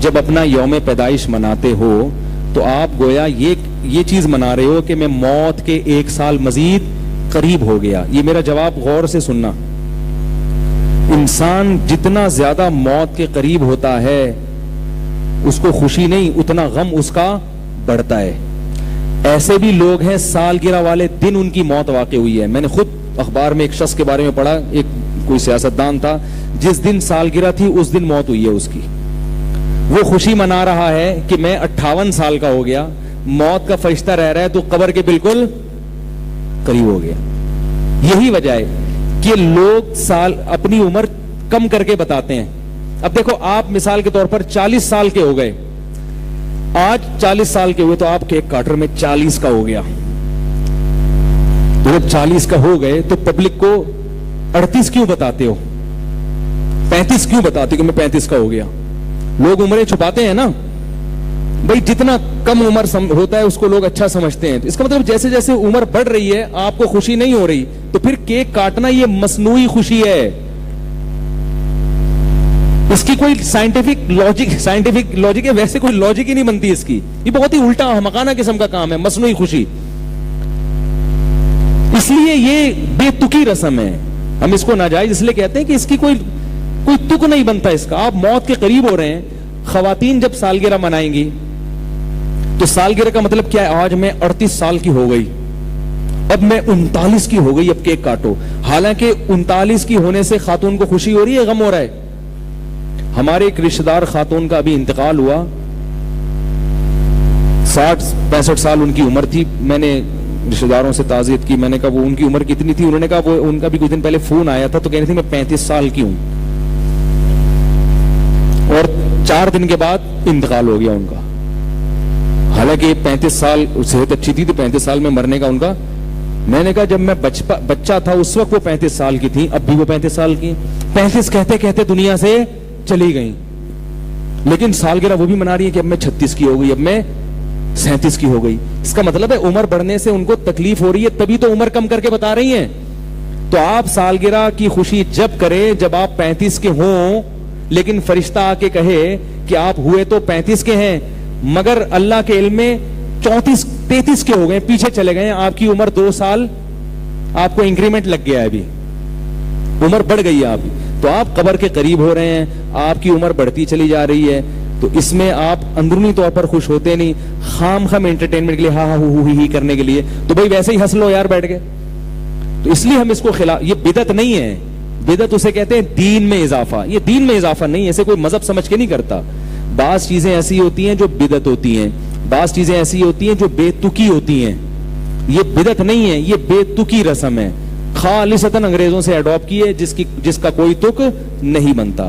جب اپنا یوم پیدائش مناتے ہو تو آپ گویا یہ چیز منا رہے ہو کہ میں موت کے 1 سال مزید قریب ہو گیا. یہ میرا جواب غور سے سننا. انسان جتنا زیادہ موت کے قریب ہوتا ہے اس کو خوشی نہیں, اتنا غم اس کا بڑھتا ہے. ایسے بھی لوگ ہیں سالگرہ والے دن ان کی موت واقع ہوئی ہے. میں نے خود اخبار میں ایک شخص کے بارے میں پڑھا, ایک کوئی سیاستدان تھا, جس دن سالگرہ تھی اس دن موت ہوئی ہے اس کی. وہ خوشی منا رہا ہے کہ میں 58 سال کا ہو گیا, موت کا فرشتہ رہ رہا ہے تو قبر کے بالکل قریب ہو گیا. یہی وجہ ہے کہ لوگ اپنی عمر کم کر کے بتاتے ہیں. اب دیکھو, آپ مثال کے طور پر 40 سال کے ہو گئے, آج 40 سال کے ہوئے تو آپ کیک کاٹر میں 40 کا ہو گیا. تو جب 40 کا ہو گئے تو پبلک کو 38 کیوں بتاتے ہو, 35 کیوں بتاتے کہ میں 35 کا ہو گیا؟ لوگ عمریں چھپاتے ہیں نا بھائی, جتنا کم عمر ہوتا ہے اس کو لوگ اچھا سمجھتے ہیں. اس کا مطلب جیسے جیسے عمر بڑھ رہی ہے آپ کو خوشی نہیں ہو رہی, تو پھر کیک کاٹنا یہ مصنوعی خوشی ہے. اس کی کوئی سائنٹیفک لاجک ہے, ویسے کوئی لاجک ہی نہیں بنتی اس کی. یہ بہت ہی الٹا احمقانہ قسم کا کام ہے, مصنوعی خوشی. اس لیے یہ بے تکی رسم ہے. ہم اس کو ناجائز اس لیے کہتے ہیں کہ اس کی کوئی تک نہیں بنتا اس کا. آپ موت کے قریب ہو رہے ہیں. خواتین جب سالگرہ منائیں گی تو سالگرہ کا مطلب کیا ہے؟ آج میں 38 سال کی ہو گئی, اب میں 39 کی ہو گئی, اب کیک کاٹو. حالانکہ 39 کی ہونے سے خاتون کو خوشی ہو رہی ہے, غم ہو رہا ہے. ہمارے ایک رشتہ دار خاتون کا ابھی انتقال ہوا, 60-65 سال ان کی عمر تھی. میں نے رشتہ داروں سے تعزیت کی, میں نے کہا وہ ان کی عمر کتنی تھی؟ انہوں نے کہا وہ ان کا بھی کچھ دن پہلے فون آیا تھا تو کہہ رہی تھی میں 35 سال کی ہوں, اور 4 دن کے بعد انتقال ہو گیا ان کا. حالانکہ 35 سال صحت اچھی تھی تو 35 سال میں مرنے کا ان کا. میں نے کہا جب میں بچہ تھا اس وقت وہ 35 سال کی تھی, اب بھی وہ 35 سال کی. 35 کہتے کہتے دنیا سے چلی گئی, لیکن سالگرہ وہ بھی منا رہی ہے کہ اب میں 36 کی ہو گئی, اب میں 37 کی ہو گئی. اس کا مطلب ہے عمر بڑھنے سے ان کو تکلیف ہو رہی ہے, تبھی تو عمر کم کر کے بتا رہی ہیں. تو آپ سالگرہ کی خوشی جب کریں جب آپ 35 کے ہوں, لیکن فرشتہ آ کے کہے کہ آپ ہوئے تو 35 کے ہیں مگر اللہ کے علم میں 34-33 کے ہو گئے, پیچھے چلے گئے, آپ کی عمر 2 سال آپ کو انکریمنٹ لگ گیا ہے, ابھی عمر بڑھ گئی ہے آپ, تو آپ قبر کے قریب ہو رہے ہیں, آپ کی عمر بڑھتی چلی جا رہی ہے. تو اس میں آپ اندرونی طور پر خوش ہوتے نہیں, خام انٹرٹینمنٹ کے لیے ہاں ہی کرنے کے لیے, تو بھائی ویسے ہی ہنس لو یار بیٹھ کے. تو اس لیے ہم اس کو خلاف, یہ بدعت نہیں ہے. بدعت اسے کہتے ہیں دین میں اضافہ. یہ دین میں اضافہ نہیں, ایسے کوئی مذہب سمجھ کے نہیں کرتا. بعض چیزیں ایسی ہوتی ہیں جو بدعت ہوتی ہیں, بعض چیزیں ایسی ہوتی ہیں جو بے تکی ہوتی ہیں. یہ بدعت نہیں ہے, یہ بے تکی رسم ہے, خالصتاً انگریزوں سے اڈاپٹ کی ہے, جس کا کوئی تک نہیں بنتا.